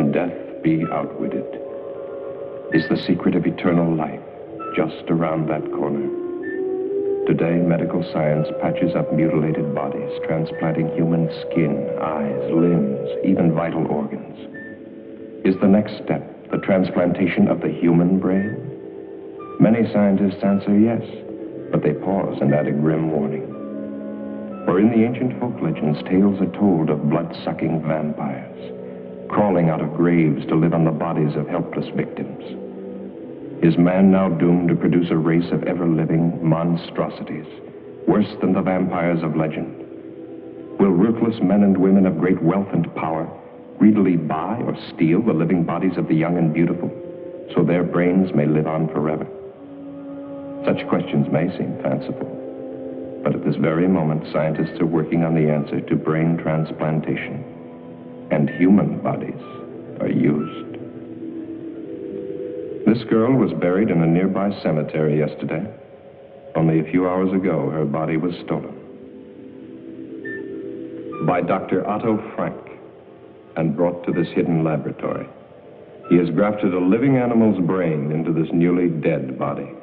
Can death be outwitted? Is the secret of eternal life just around that corner? Today, medical science patches up mutilated bodies, transplanting human skin, eyes, limbs, even vital organs. Is the next step the transplantation of the human brain? Many scientists answer yes, but they pause and add a grim warning. For in the ancient folk legends, tales are told of blood-sucking vampires, crawling out of graves to live on the bodies of helpless victims. Is man now doomed to produce a race of ever-living monstrosities, worse than the vampires of legend? Will ruthless men and women of great wealth and power greedily buy or steal the living bodies of the young and beautiful, so their brains may live on forever? Such questions may seem fanciful, but at this very moment, scientists are working on the answer to brain transplantation, and human bodies are used. This girl was buried in a nearby cemetery yesterday. Only a few hours ago, her body was stolen. By Dr. Otto Frank, and brought to this hidden laboratory. He has grafted a living animal's brain into this newly dead body.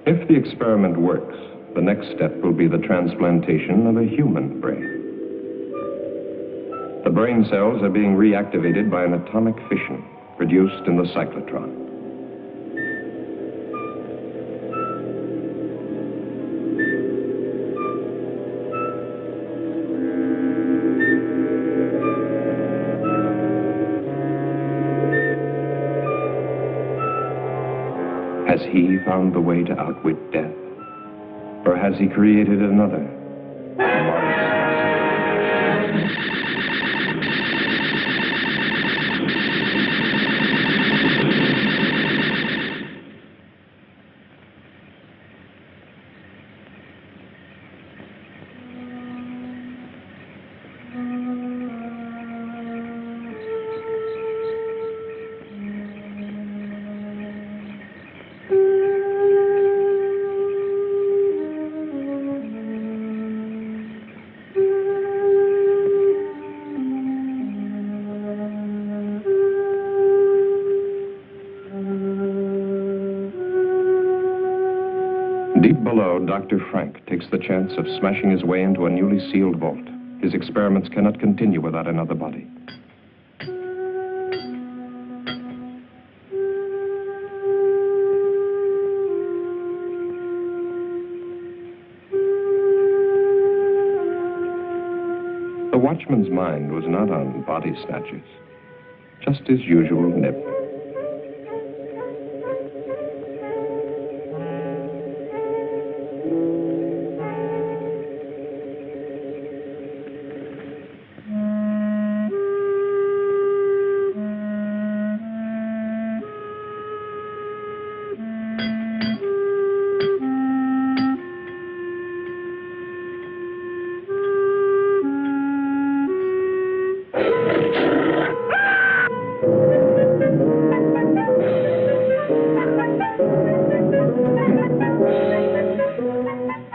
If the experiment works, the next step will be the transplantation of a human brain. The brain cells are being reactivated by an atomic fission produced in the cyclotron. Has he found the way to outwit death? Or has he created another? Deep below, Dr. Frank takes the chance of smashing his way into a newly sealed vault. His experiments cannot continue without another body. The watchman's mind was not on body snatchers, just his usual nip.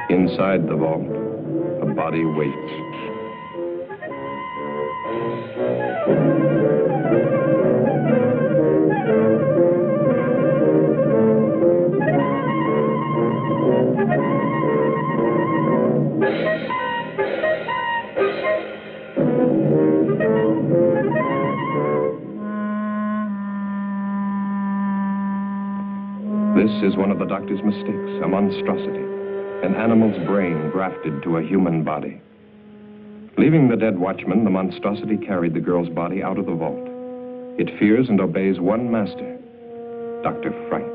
Inside the vault, a body waits. This is one of the doctor's mistakes, a monstrosity. An animal's brain grafted to a human body. Leaving the dead watchman, the monstrosity carried the girl's body out of the vault. It fears and obeys one master, Dr. Frank.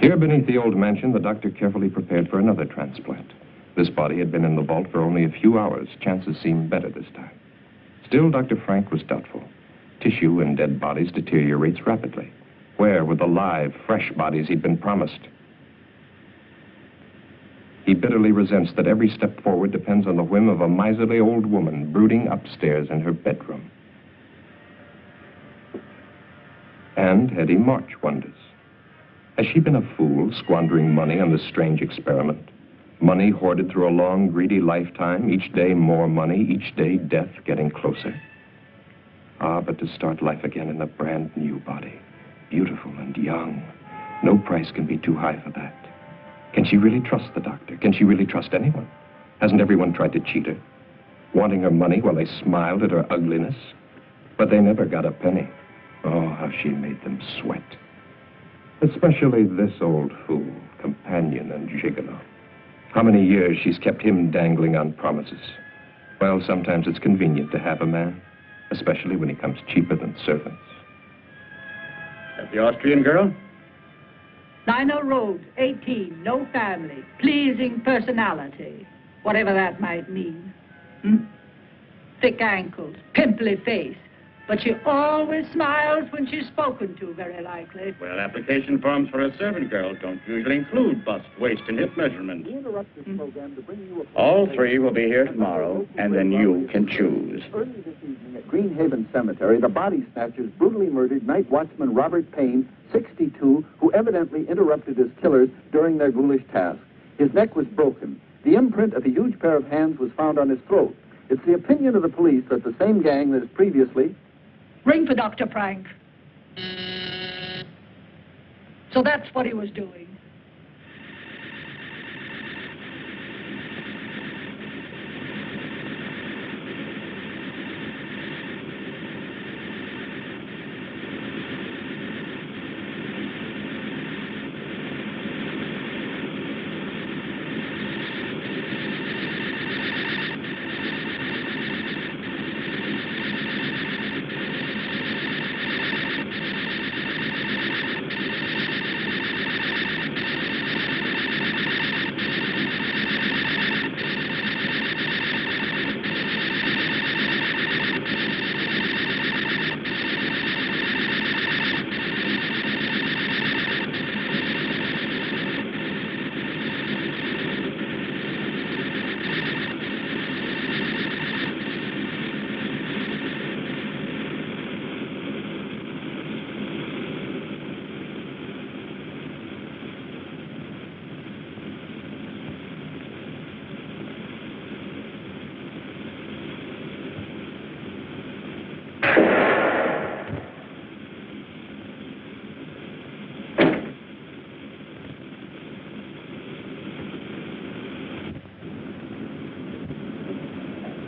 Here beneath the old mansion, the doctor carefully prepared for another transplant. This body had been in the vault for only a few hours. Chances seemed better this time. Still, Dr. Frank was doubtful. Tissue in dead bodies deteriorates rapidly. Where were the live, fresh bodies he'd been promised? He bitterly resents that every step forward depends on the whim of a miserly old woman brooding upstairs in her bedroom. And Hetty March wonders, has she been a fool squandering money on this strange experiment? Money hoarded through a long, greedy lifetime, each day more money, each day death getting closer. Ah, but to start life again in a brand new body, beautiful and young, no price can be too high for that. Can she really trust the doctor? Can she really trust anyone? Hasn't everyone tried to cheat her? Wanting her money while they smiled at her ugliness? But they never got a penny. Oh, how she made them sweat. Especially this old fool, companion and gigolo. How many years she's kept him dangling on promises. Well, sometimes it's convenient to have a man, especially when he comes cheaper than servants. That the Austrian girl? Lionel Rhodes, 18, no family, pleasing personality, whatever that might mean. Thick ankles, pimply face, but she always smiles when she's spoken to, very likely. Well, application forms for a servant girl don't usually include bust, waist, and hip measurements. All three will be here tomorrow, and then you can choose. Early this evening at Greenhaven Cemetery, the body snatchers brutally murdered night watchman Robert Payne, 62, who evidently interrupted his killers during their ghoulish task. His neck was broken. The imprint of a huge pair of hands was found on his throat. It's the opinion of the police that the same gang that has previously... Ring for Dr. Frank. So that's what he was doing.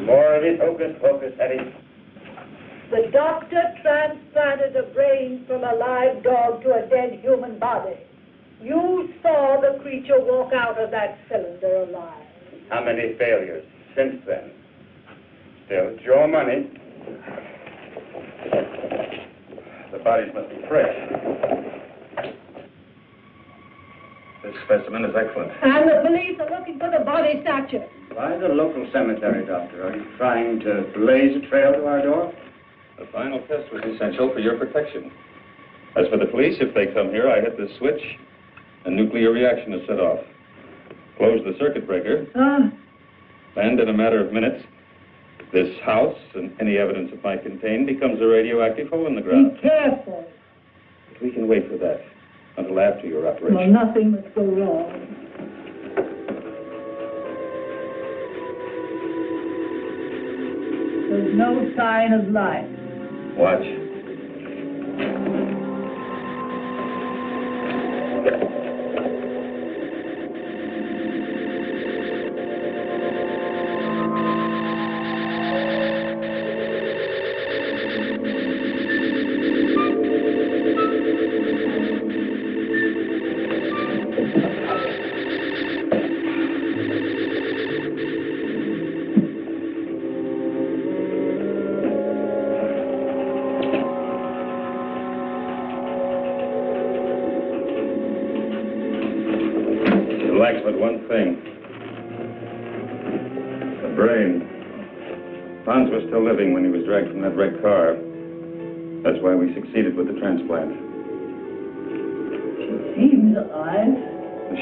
More of it, hocus, Eddie. The doctor transplanted a brain from a live dog to a dead human body. You saw the creature walk out of that cylinder alive. How many failures since then? Still, it's your money. The bodies must be fresh. This specimen is excellent. And the police are looking for the body snatcher. Why the local cemetery, Doctor? Are you trying to blaze a trail to our door? The final test was essential for your protection. As for the police, if they come here, I hit the switch, a nuclear reaction is set off. Close the circuit breaker, and in a matter of minutes, this house and any evidence it might contain becomes a radioactive hole in the ground. Be careful. But we can wait for that until after your operation. Well, nothing must go wrong. There's no sign of life. Watch. lacks but one thing. The brain. Hans was still living when he was dragged from that wrecked car. That's why we succeeded with the transplant. She seems alive.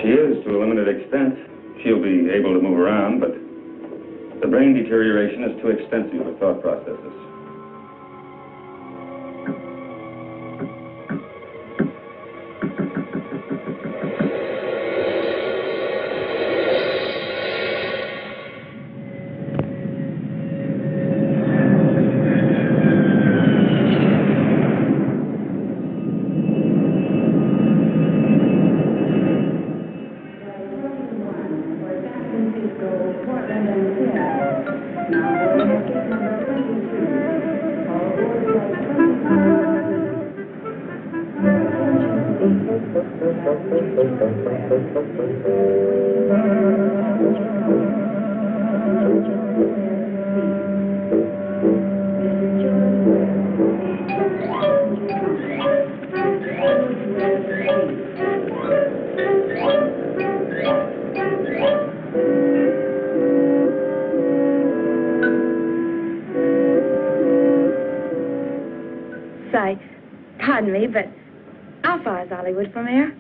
She is, to a limited extent. She'll be able to move around, but the brain deterioration is too extensive for thought processes. Pardon me, but how far is Hollywood from here?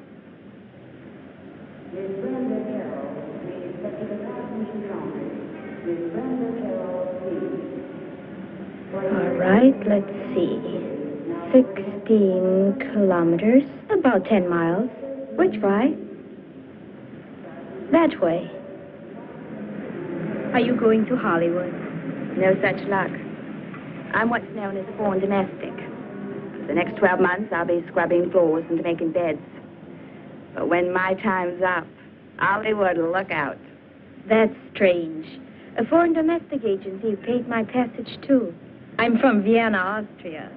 All right, let's see. 16 kilometers, about 10 miles. Which way? That way. Are you going to Hollywood? No such luck. I'm what's known as a born domestic. For the next 12 months, I'll be scrubbing floors and making beds. But when my time's up, Hollywood will look out. That's strange. A foreign domestic agency paid my passage, too. I'm from Vienna, Austria.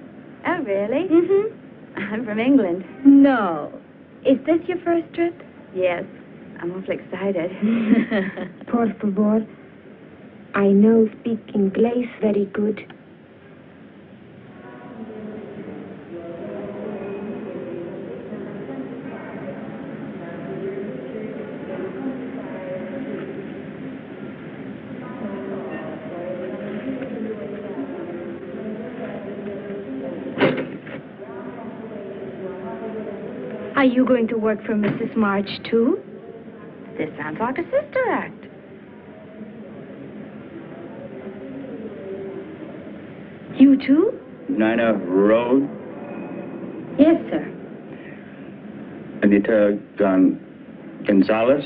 Oh, really? Mm-hmm. I'm from England. No. Is this your first trip? Yes. I'm awfully excited. Por favor. I know speak English very good. Are you going to work for Mrs. March, too? This sounds like a sister act. You, too? Nina Road? Yes, sir. Anita Gonzalez?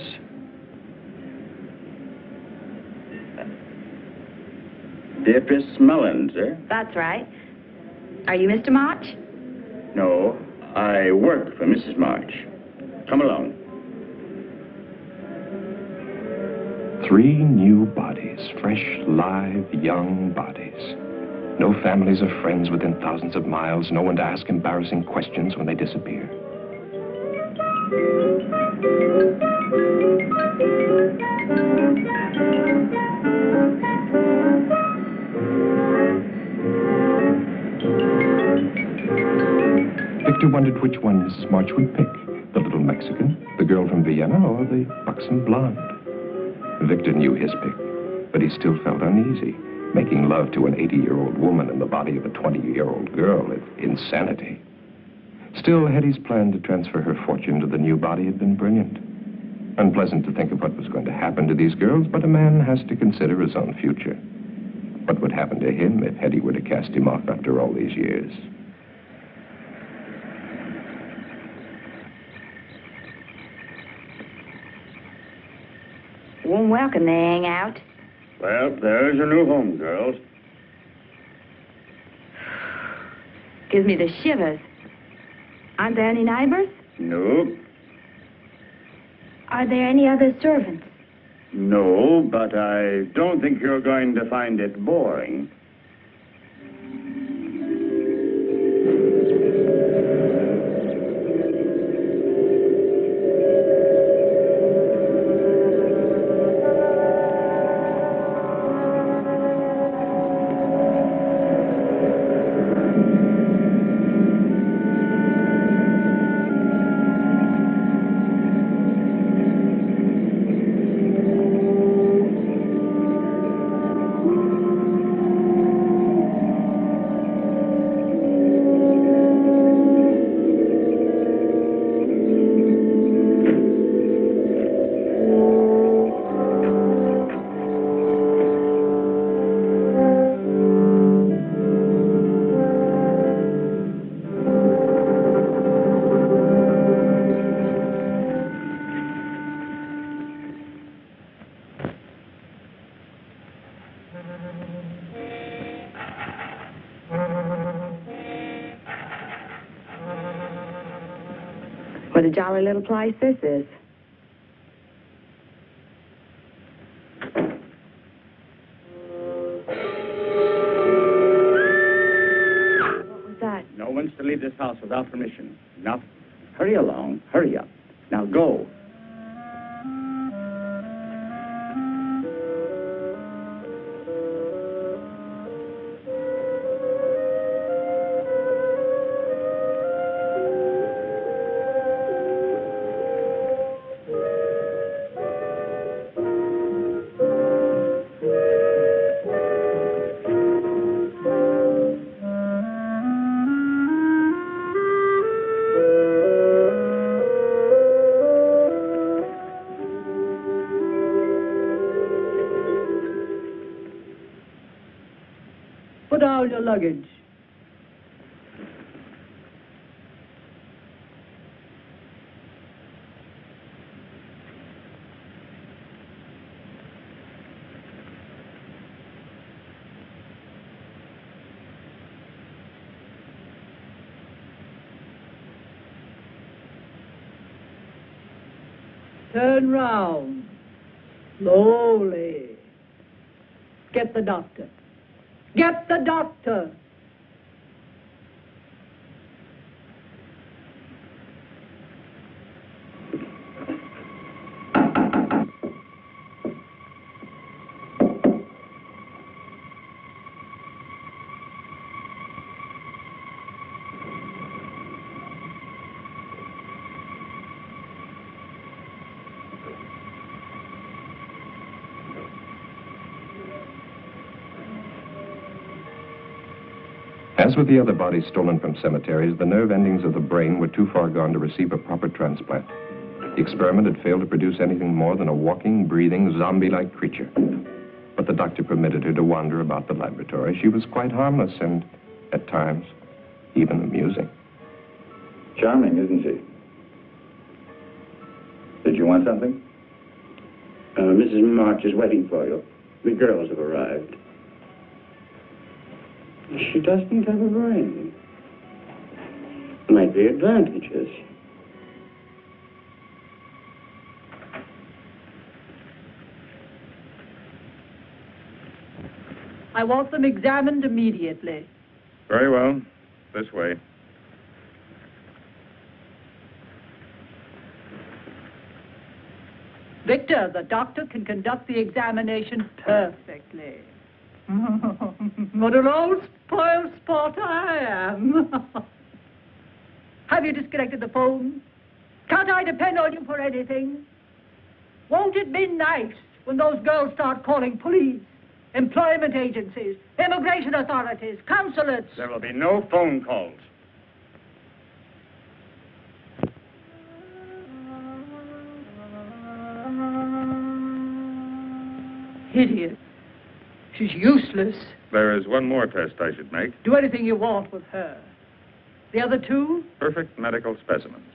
Beatrice Mullins, eh? That's right. Are you Mr. March? No, I work for Mrs. March. Come along. 3 new bodies, fresh, live, young bodies. No families or friends within thousands of miles, no one to ask embarrassing questions when they disappear. Victor wondered which one Mrs. March would pick, the little Mexican, the girl from Vienna, or the buxom blonde. Victor knew his pick, but he still felt uneasy. Making love to an 80-year-old woman in the body of a 20-year-old girl is insanity. Still, Hetty's plan to transfer her fortune to the new body had been brilliant. Unpleasant to think of what was going to happen to these girls, but a man has to consider his own future. What would happen to him if Hetty were to cast him off after all these years? Warm welcome, they hang out. Well, there's your new home, girls. Gives me the shivers. Aren't there any neighbors? No. Are there any other servants? No, but I don't think you're going to find it boring. What a jolly little place this is. What was that? No one's to leave this house without permission. Now, hurry along. Hurry up. Now, go. Put down your luggage. Turn round. Slowly. Get the doctor. Get the doctor. As with the other bodies stolen from cemeteries, the nerve endings of the brain were too far gone to receive a proper transplant. The experiment had failed to produce anything more than a walking, breathing, zombie-like creature. But the doctor permitted her to wander about the laboratory. She was quite harmless and, at times, even amusing. Charming, isn't she? Did you want something? Mrs. March is waiting for you. The girls have arrived. She doesn't have a brain. Might be advantages. I want them examined immediately. Very well. This way. Victor, the doctor can conduct the examination perfectly. What an old spoiled sport I am. Have you disconnected the phone? Can't I depend on you for anything? Won't it be nice when those girls start calling police, employment agencies, immigration authorities, consulates? There will be no phone calls. Idiot. She's useless. There is one more test I should make. Do anything you want with her. The other two? Perfect medical specimens.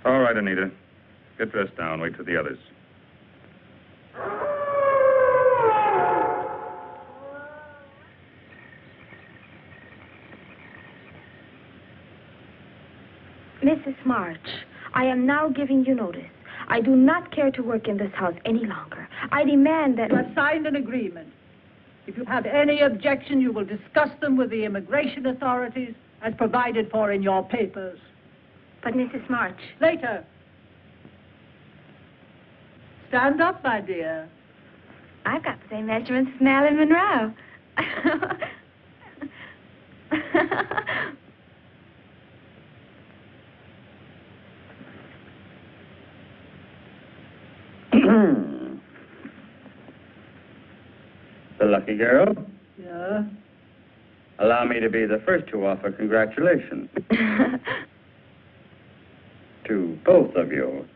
All right, Anita. Get dressed now and wait for the others. Mrs. March, I am now giving you notice. I do not care to work in this house any longer. I demand that... You have signed an agreement. If you have any objection, you will discuss them with the immigration authorities as provided for in your papers. But, Mrs. March... Later. Stand up, my dear. I've got the same measurements as Marilyn Monroe. The lucky girl. Yeah? Allow me to be the first to offer congratulations. To both of you.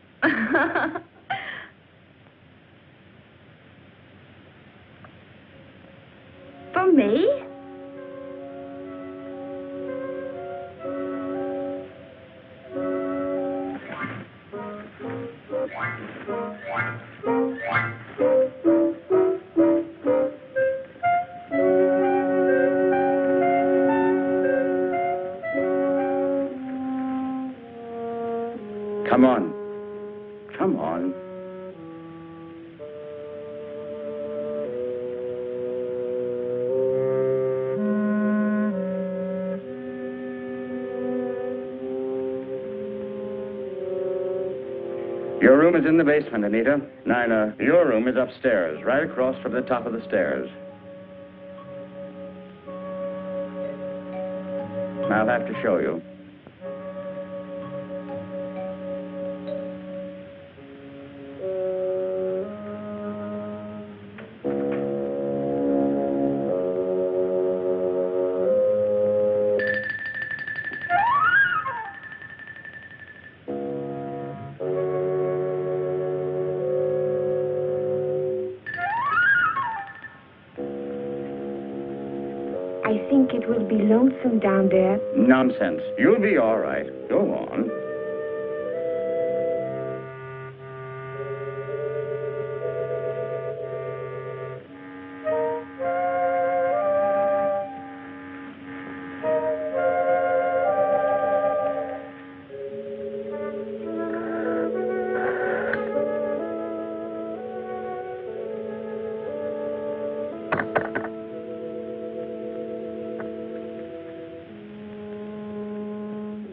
For me? Come on. Come on. Your room is in the basement, Anita. Nina, your room is upstairs, right across from the top of the stairs. I'll have to show you. I think it will be lonesome down there. Nonsense. You'll be all right. Go on.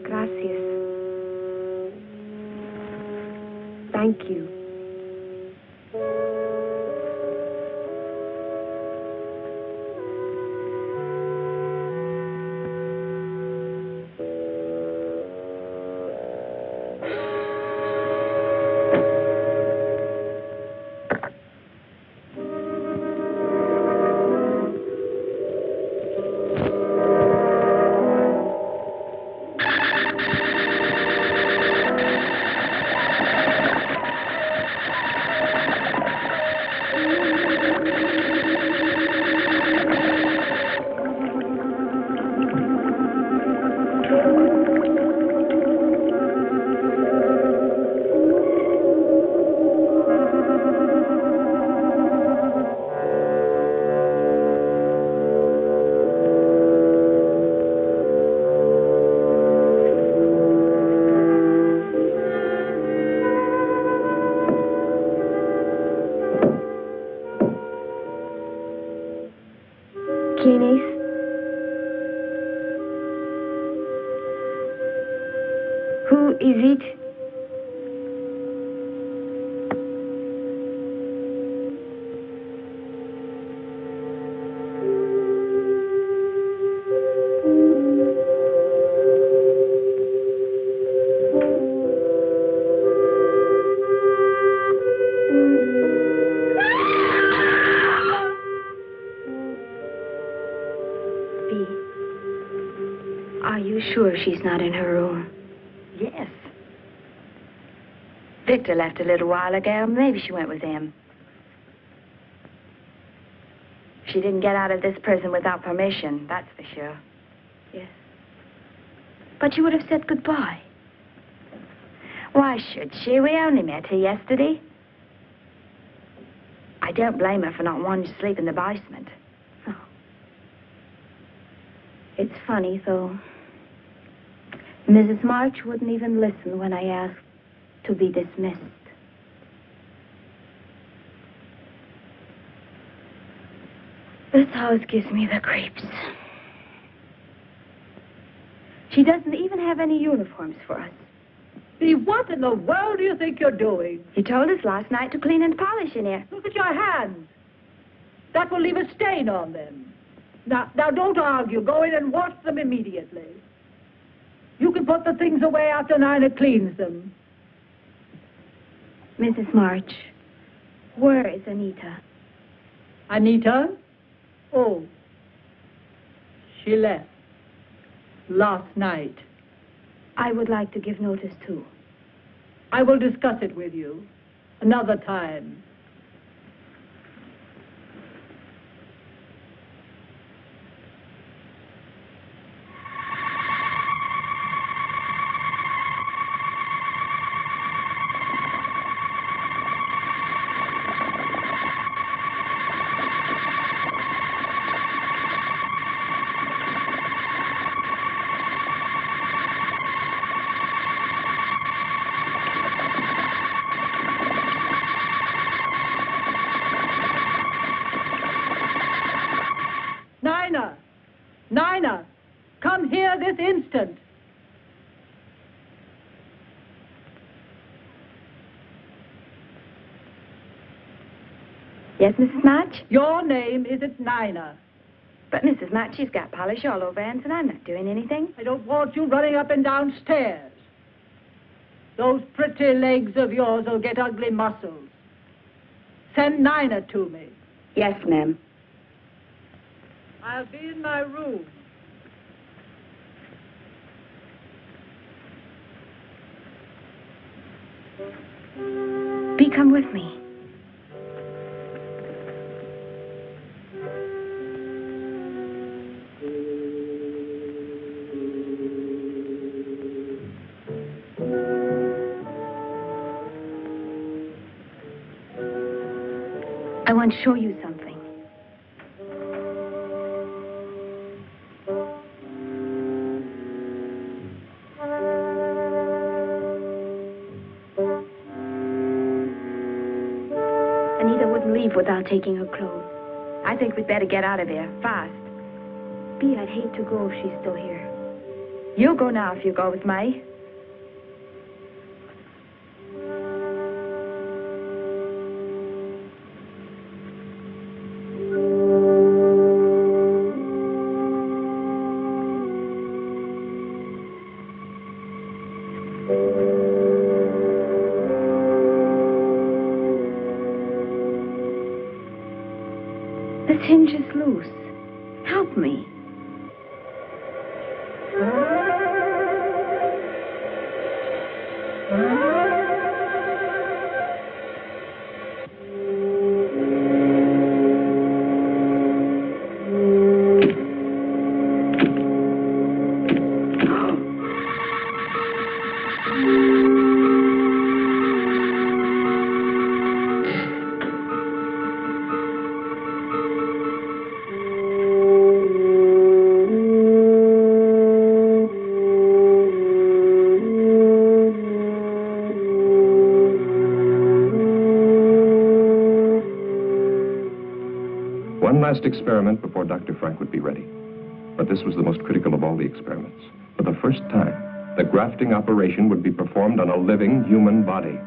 Gracias. Thank you. ¿Quién es? Who is it? Are you sure she's not in her room? Yes. Victor left a little while ago. Maybe she went with him. She didn't get out of this prison without permission, that's for sure. Yes. But you would have said goodbye. Why should she? We only met her yesterday. I don't blame her for not wanting to sleep in the basement. Oh. It's funny, though. Mrs. March wouldn't even listen when I asked to be dismissed. This house gives me the creeps. She doesn't even have any uniforms for us. See, what in the world do you think you're doing? You told us last night to clean and polish in here. Look at your hands. That will leave a stain on them. Now, don't argue. Go in and wash them immediately. You can put the things away after Nina cleans them. Mrs. March, where is Anita? Anita? Oh, she left last night. I would like to give notice, too. I will discuss it with you another time. Yes, Mrs. March? Your name isn't Nina. But Mrs. March, she's got polish all over hands, and I'm not doing anything. I don't want you running up and down stairs. Those pretty legs of yours will get ugly muscles. Send Nina to me. Yes, ma'am. I'll be in my room. Bee, come with me. I want to show you something. Anita wouldn't leave without taking her clothes. I think we'd better get out of here, fast. Bee, I'd hate to go if she's still here. You go now if you go with me. This hinge is loose. Help me. One last experiment before Dr. Frank would be ready. But this was the most critical of all the experiments. For the first time, the grafting operation would be performed on a living human body,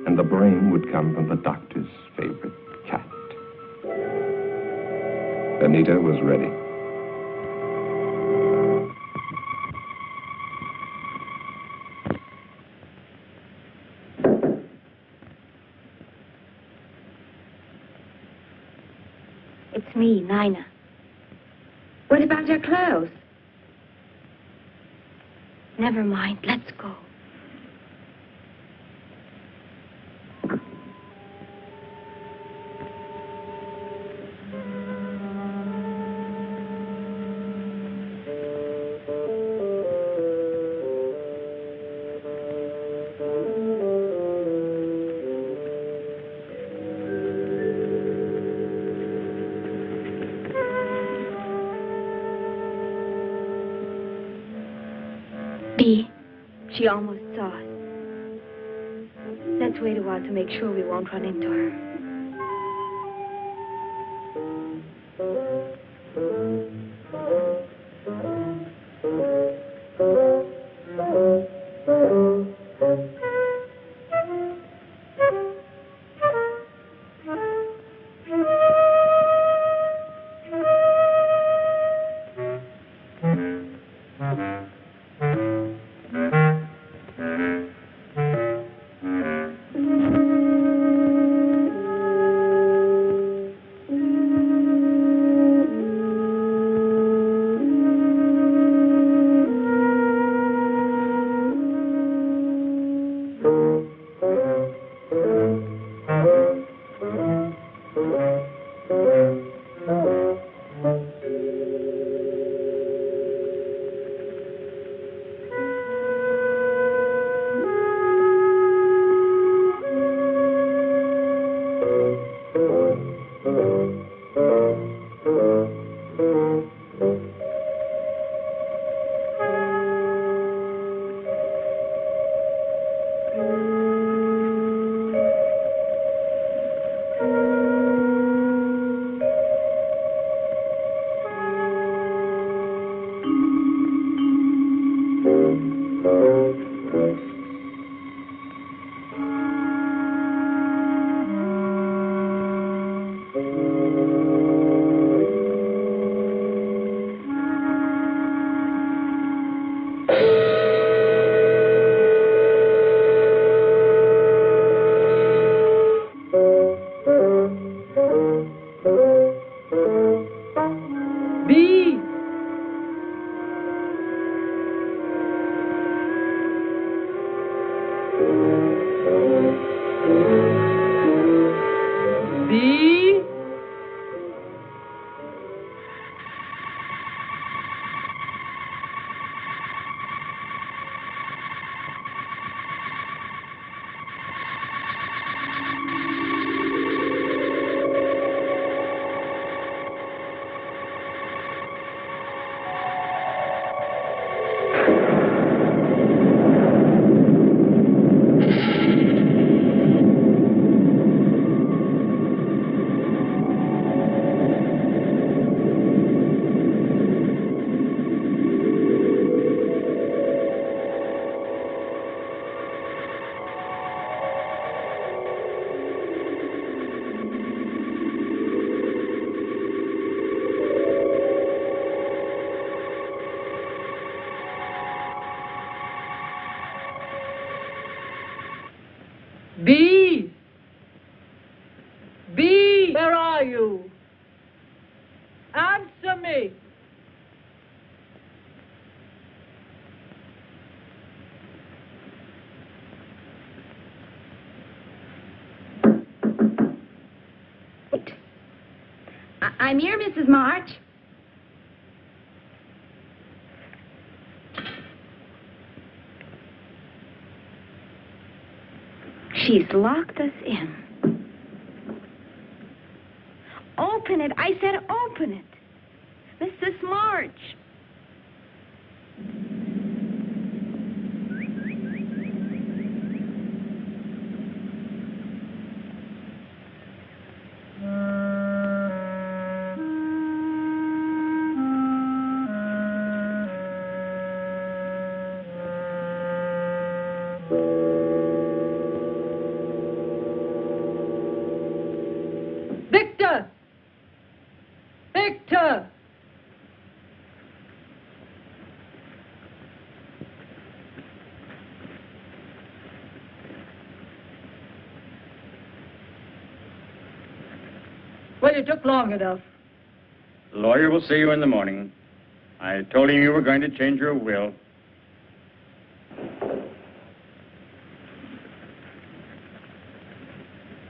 and the brain would come from the doctor's favorite cat. Anita was ready. It's me, Nina. What about your clothes? Never mind. Let's go. Bee, she almost saw us. Let's wait a while to make sure we won't run into her. B. B. B. Where are you? Answer me. I'm here, Mrs. March. She's locked us in. Open it. I said open it. Mrs. March. Victor! Victor! Well, you took long enough. The lawyer will see you in the morning. I told him you were going to change your will.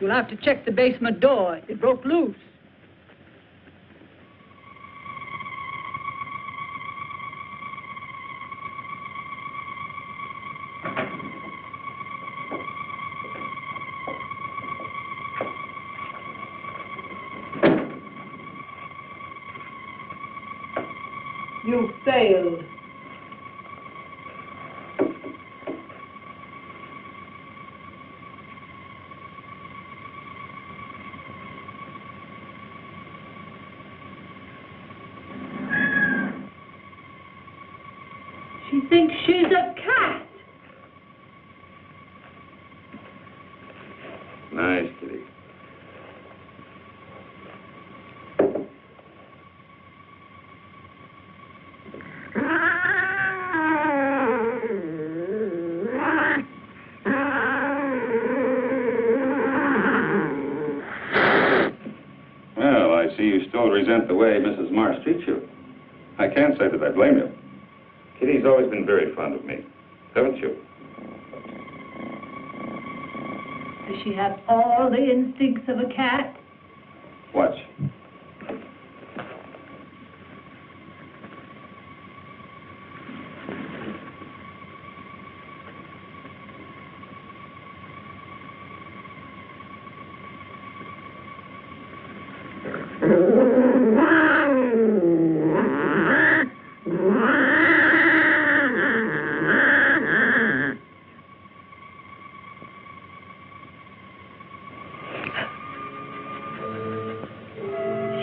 You'll have to check the basement door. It broke loose. You failed. She thinks she's a cat. Nice, kitty. Well, I see you still resent the way Mrs. Marsh treats you. I can't say that I blame you. Kitty's always been very fond of me, haven't you? Does she have all the instincts of a cat? Watch.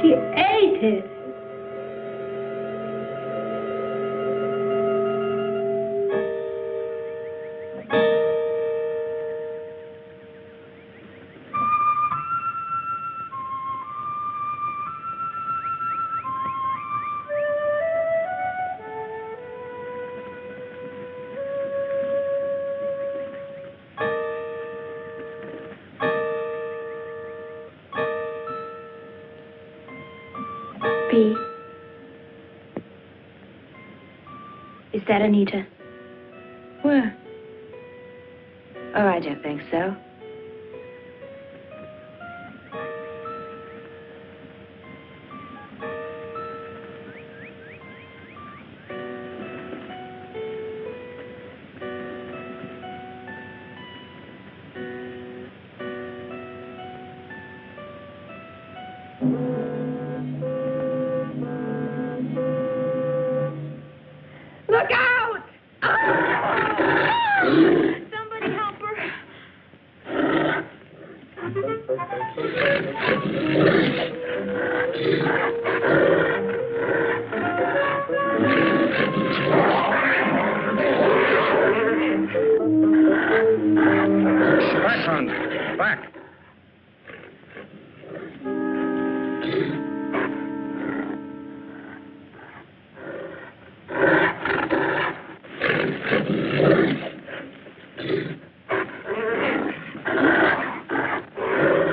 She ate it. B. Is that Anita? Where? Oh, I don't think so. Look out! Somebody help her. Back, Hans. Back.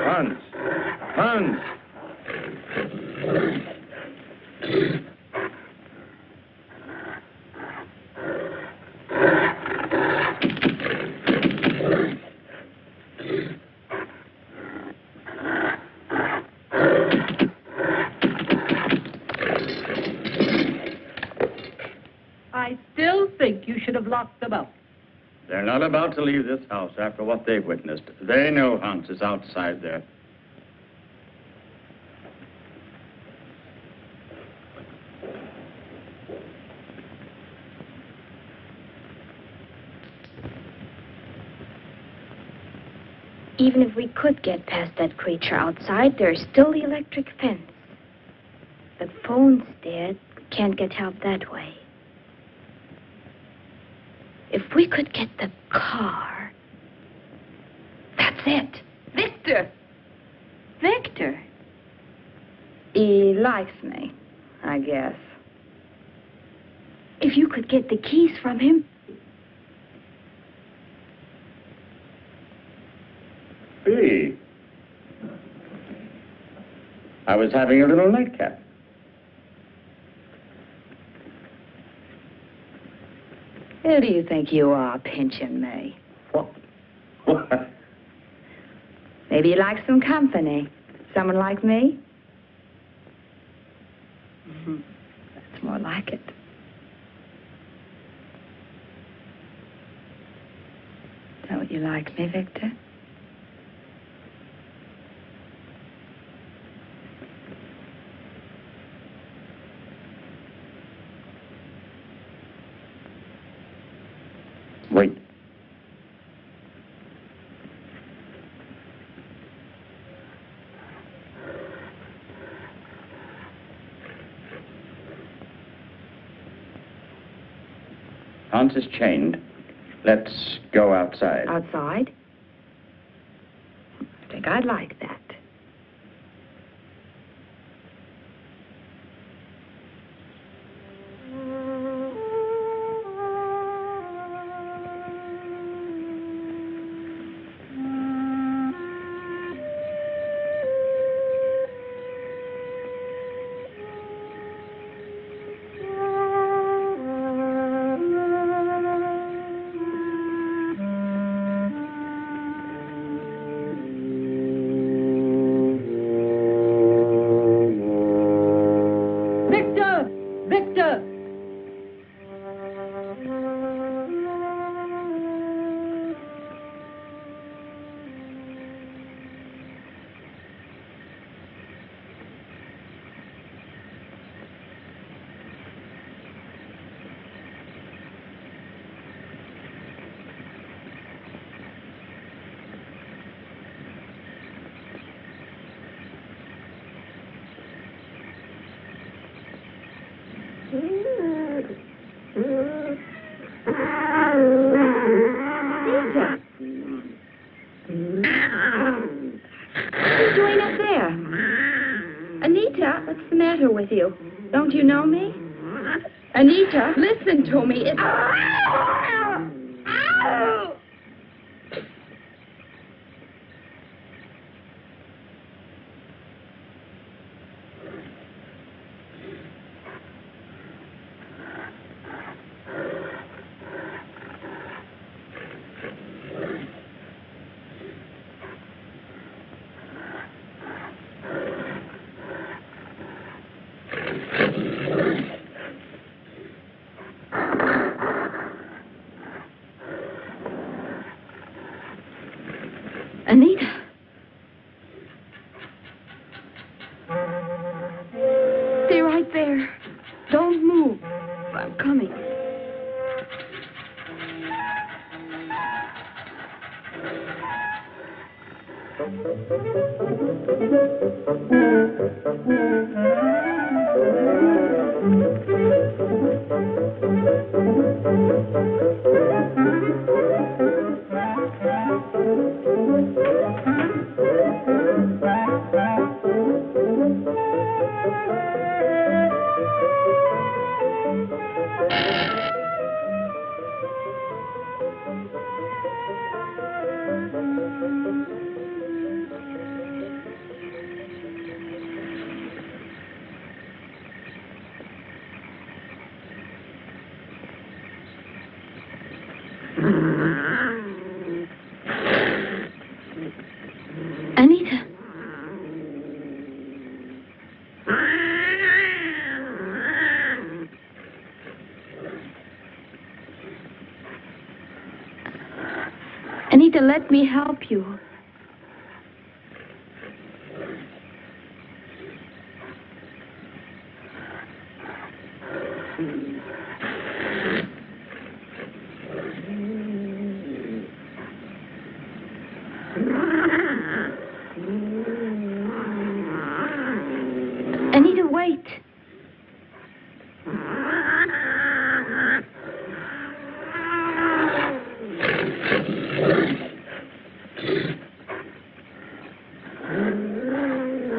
Hans. Hans. I still think you should have locked them up. They're not about to leave this house after what they've witnessed. They know Hans is outside there. Even if we could get past that creature outside, there's still the electric fence. The phone's dead. We can't get help that way. If we could get the car... That's it. Victor! Victor! He likes me, I guess. If you could get the keys from him... Hey. I was having a little nightcap. Who do you think you are, pinching me? What? What? Maybe you like some company. Someone like me? That's more like it. Don't you like me, Victor? Wait. Hans is chained. Let's go outside. Outside? I think I'd like that. Victor! Victor! Victor! What are you doing up there? Anita, what's the matter with you? Don't you know me? Anita, listen to me. It's... Anita. Stay right there. Don't move. I'm coming. Anita. Anita, let me help you. Anita, wait.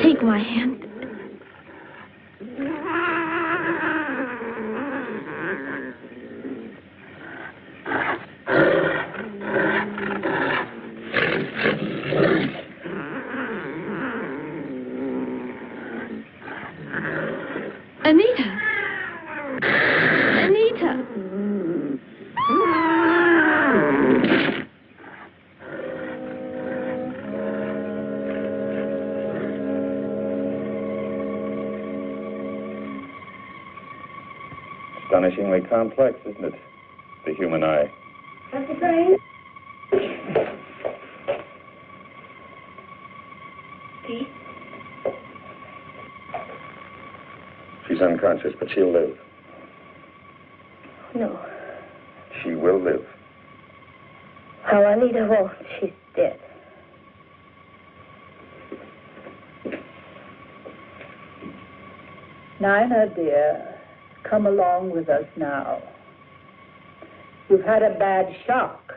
Take my hand. Anita. Anita. Astonishingly complex, isn't it? The human eye. Dr. Crane? Pete? She's unconscious, but she'll live. No. She will live. How Anita won't. She's dead. Nina, dear, come along with us now. You've had a bad shock.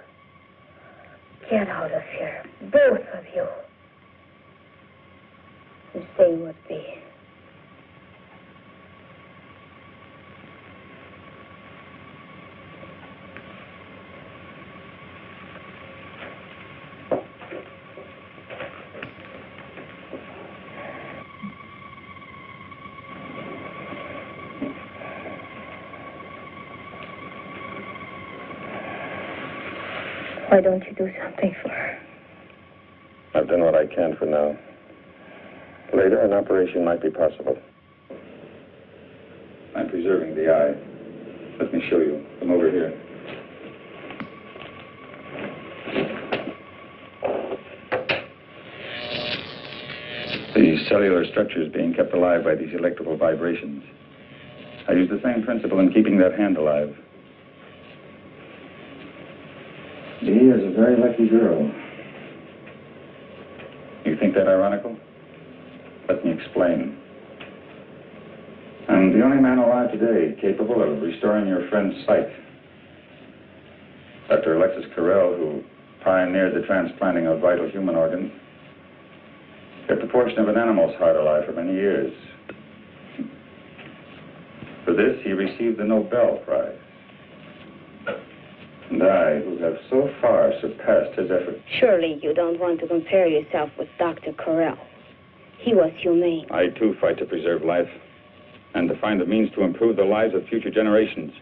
Get out of here, both of you. You say would be. Why don't you do something for her? I've done what I can for now. Later, an operation might be possible. I'm preserving the eye. Let me show you. Come over here. The cellular structure is being kept alive by these electrical vibrations. I use the same principle in keeping that hand alive. Dee is a very lucky girl. You think that ironical? Let me explain. I'm the only man alive today capable of restoring your friend's sight. Dr. Alexis Carrel, who pioneered the transplanting of vital human organs, kept a portion of an animal's heart alive for many years. For this, he received the Nobel Prize. And I, who have so far surpassed his effort. Surely you don't want to compare yourself with Dr. Carrel. He was humane. I, too, fight to preserve life and to find the means to improve the lives of future generations.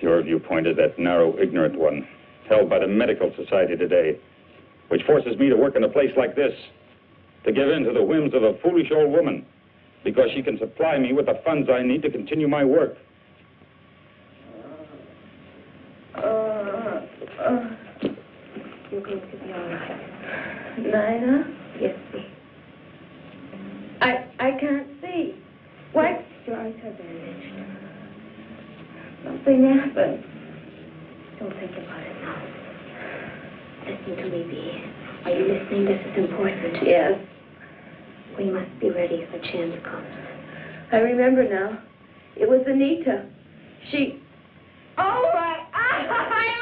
Your viewpoint is that narrow, ignorant one, held by the medical society today, which forces me to work in a place like this, to give in to the whims of a foolish old woman, because she can supply me with the funds I need to continue my work. You're going to be all right. Nina? Yes, see. I can't see. What? Your eyes are bandaged. Something happened. Don't think about it now. Listen to me, Bee. Are you listening? This is important. Yes. We must be ready if a chance comes. I remember now. It was Anita. She... Oh, my eye! My eye!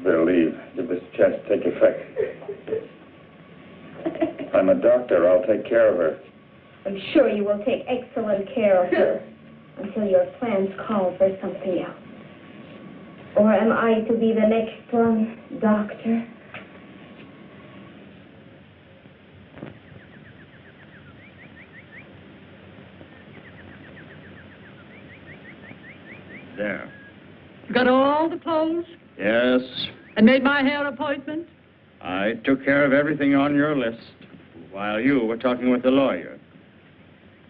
They'll leave. Give this a chance to take effect. I'm a doctor. I'll take care of her. I'm sure you will take excellent care of her until your plans call for something else. Or am I to be the next one, Doctor? There. You got all the clothes Yes, and made my hair appointment? I took care of everything on your list while you were talking with the lawyer.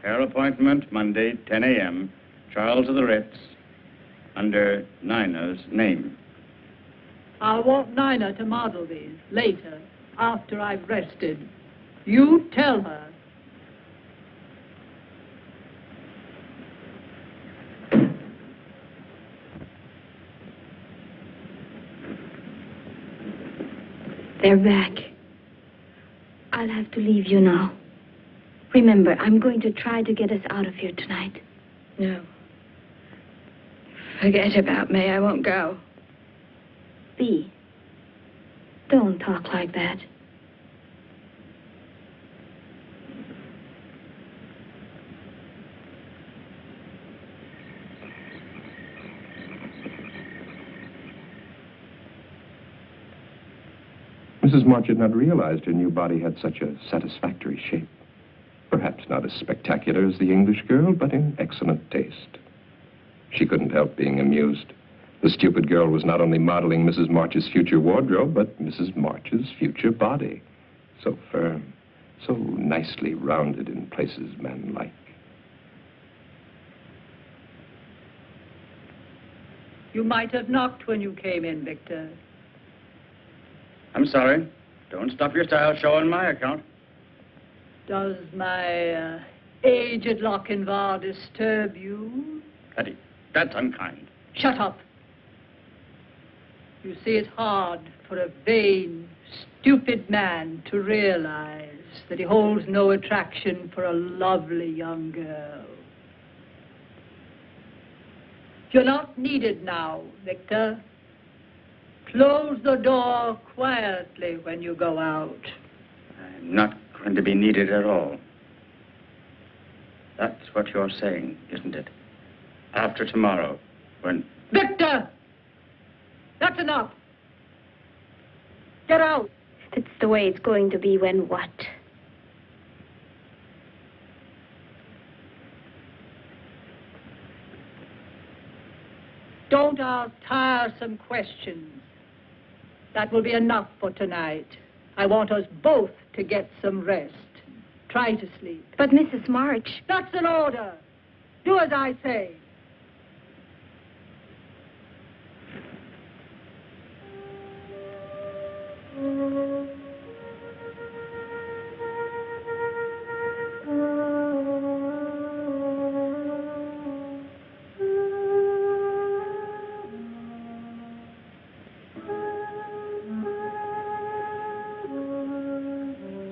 Hair appointment, Monday, 10 a.m., Charles of the Ritz, under Nina's name. I want Nina to model these later, after I've rested. You tell her. They're back. I'll have to leave you now. Remember, I'm going to try to get us out of here tonight. No. Forget about me. I won't go. Bee, don't talk like that. Mrs. March had not realized her new body had such a satisfactory shape. Perhaps not as spectacular as the English girl, but in excellent taste. She couldn't help being amused. The stupid girl was not only modeling Mrs. March's future wardrobe, but Mrs. March's future body. So firm, so nicely rounded in places men like. You might have knocked when you came in, Victor. I'm sorry. Don't stop your style show on my account. Does my aged Lochinvar disturb you? Betty, that's unkind. Shut up. You see, it's hard for a vain, stupid man to realize that he holds no attraction for a lovely young girl. You're not needed now, Victor. Close the door quietly when you go out. I'm not going to be needed at all. That's what you're saying, isn't it? After tomorrow, when... Victor! That's enough. Get out. It's the way it's going to be when what? Don't ask tiresome questions. That will be enough for tonight. I want us both to get some rest. Try to sleep. But Mrs. March... That's an order. Do as I say.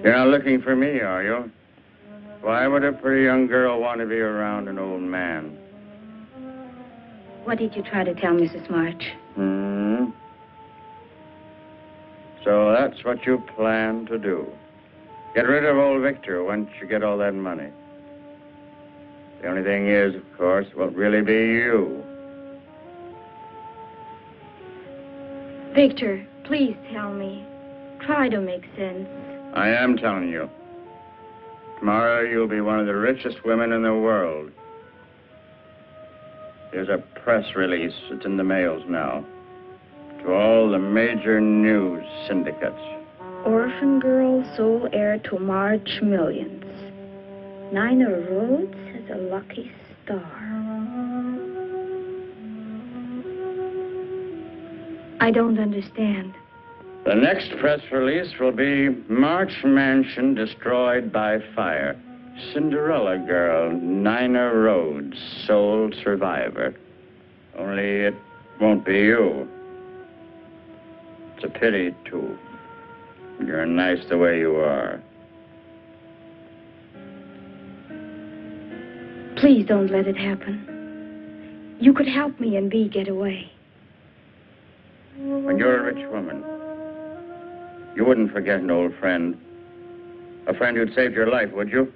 You're not looking for me, are you? Why would a pretty young girl want to be around an old man? What did you try to tell Mrs. March? So that's what you plan to do. Get rid of old Victor once you get all that money. The only thing is, of course, it won't really be you. Victor, please tell me. Try to make sense. I am telling you. Tomorrow you'll be one of the richest women in the world. There's a press release. It's in the mails now. To all the major news syndicates. Orphan girl, sole heir to March millions. Nina Rhodes has a lucky star. I don't understand. The next press release will be March Mansion destroyed by fire. Cinderella girl, Nina Rhodes, sole survivor. Only it won't be you. It's a pity, too. You're nice the way you are. Please don't let it happen. You could help me and Bee get away. When you're a rich woman, you wouldn't forget an old friend. A friend who'd saved your life, would you?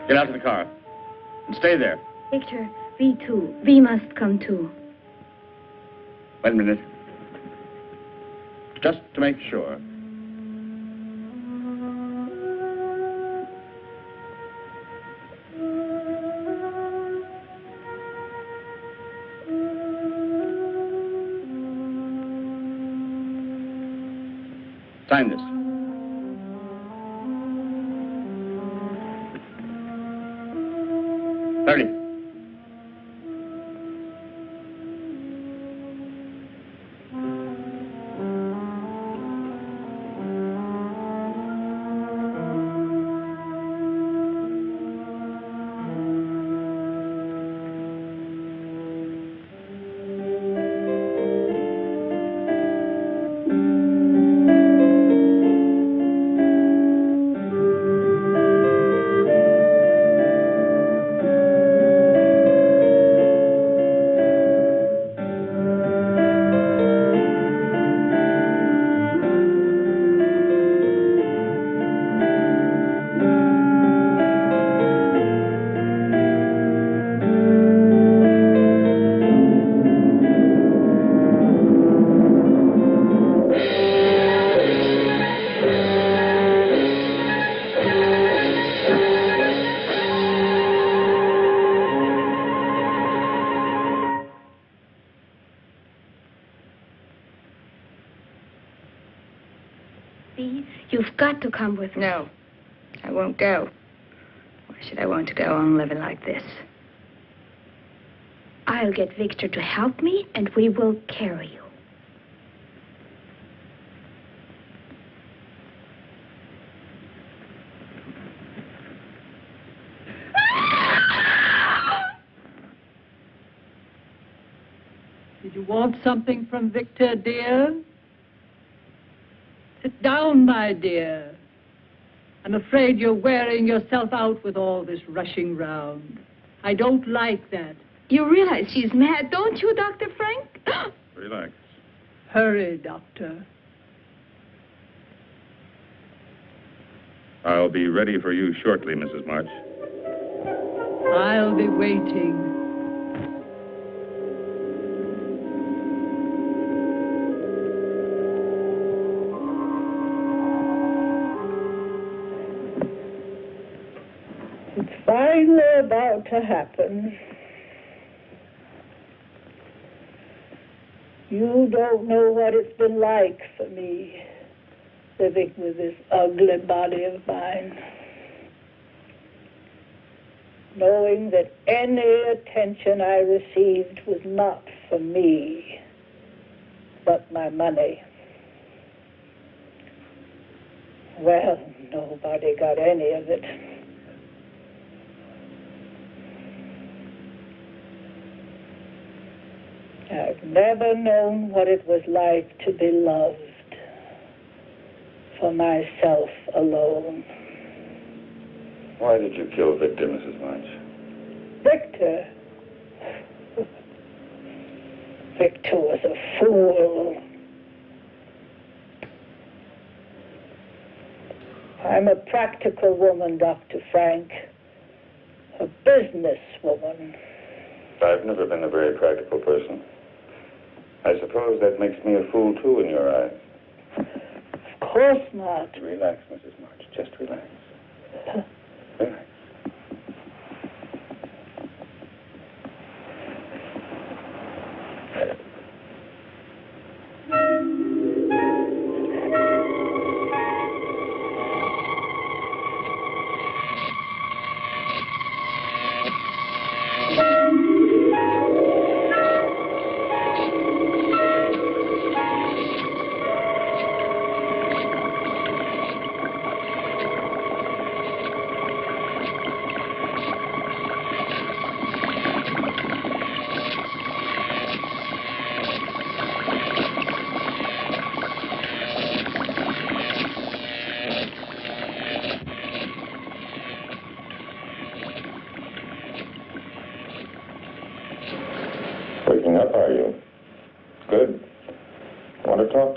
Get out of the car and stay there. Victor, Bee too. Bee must come too. Wait a minute. Just to make sure. Sign this. Hurry. Bee, you've got to come with me. No, I won't go. Why should I want to go on living like this? I'll get Victor to help me, and we will carry you. Did you want something from Victor, dear? Sit down, my dear. I'm afraid you're wearing yourself out with all this rushing round. I don't like that. You realize she's mad, don't you, Dr. Frank? Relax. Hurry, Doctor. I'll be ready for you shortly, Mrs. March. I'll be waiting. It's finally about to happen. You don't know what it's been like for me, living with this ugly body of mine. Knowing that any attention I received was not for me, but my money. Well, nobody got any of it. I've never known what it was like to be loved for myself alone. Why did you kill Victor, Mrs. March? Victor? Victor was a fool. I'm a practical woman, Dr. Frank. A business woman. I've never been a very practical person. I suppose that makes me a fool, too, in your eyes. Of course not. Relax, Mrs. March. Just relax. Relax.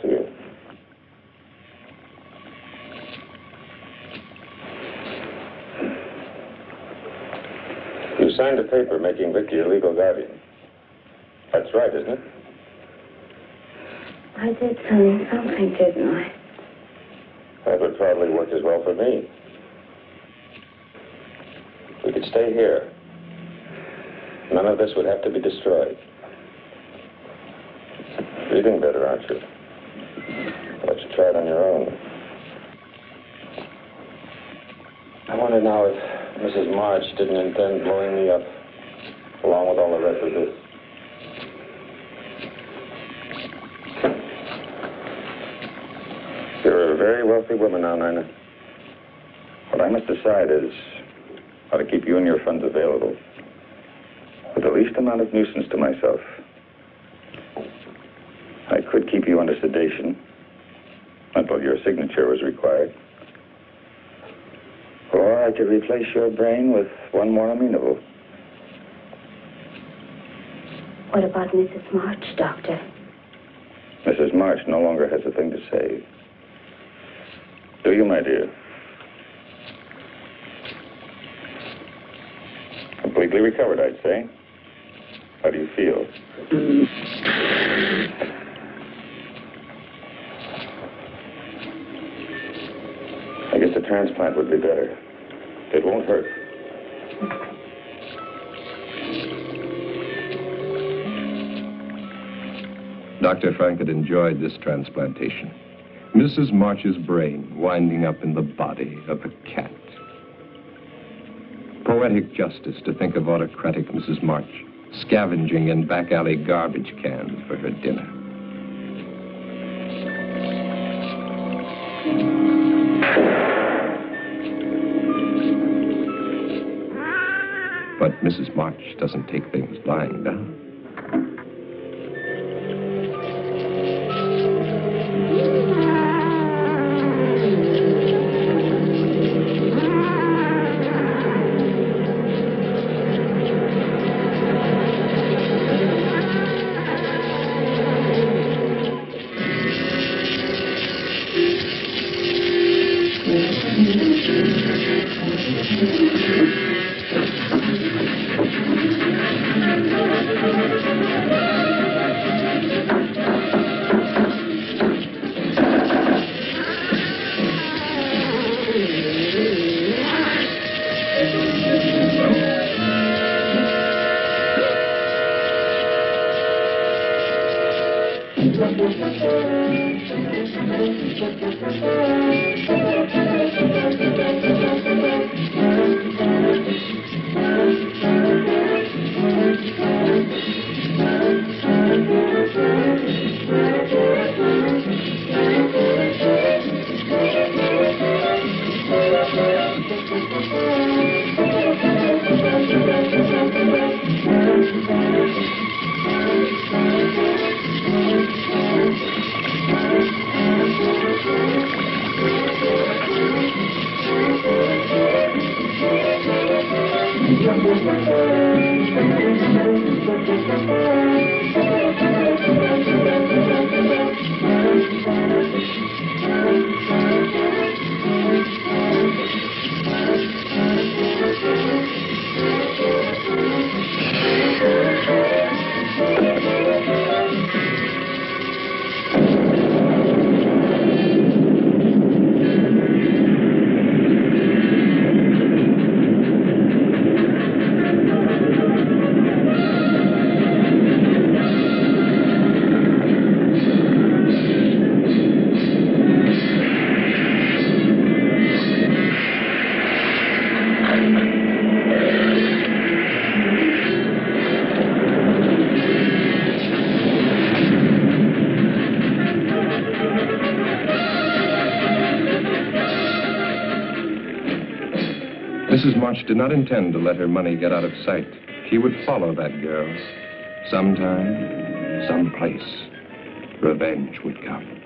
to you. You signed a paper making Vicky your legal guardian. That's right, isn't it? I did sign something, didn't I? That would probably work as well for me. We could stay here. None of this would have to be destroyed. Breathing better, aren't you? Why don't you try it on your own? I wonder now if Mrs. March didn't intend blowing me up, along with all the rest of this. You're a very wealthy woman now, Nina. What I must decide is how to keep you and your funds available with the least amount of nuisance to myself. I could keep you under sedation until your signature was required. Or I could replace your brain with one more amenable. What about Mrs. March, Doctor? Mrs. March no longer has a thing to say. Do you, my dear? Completely recovered, I'd say. How do you feel? I guess a transplant would be better. It won't hurt. Dr. Frank had enjoyed this transplantation. Mrs. March's brain winding up in the body of a cat. Poetic justice to think of autocratic Mrs. March scavenging in back alley garbage cans for her dinner. But Mrs. March doesn't take things lying down. Mrs. March did not intend to let her money get out of sight. She would follow that girl. Sometime, someplace, revenge would come.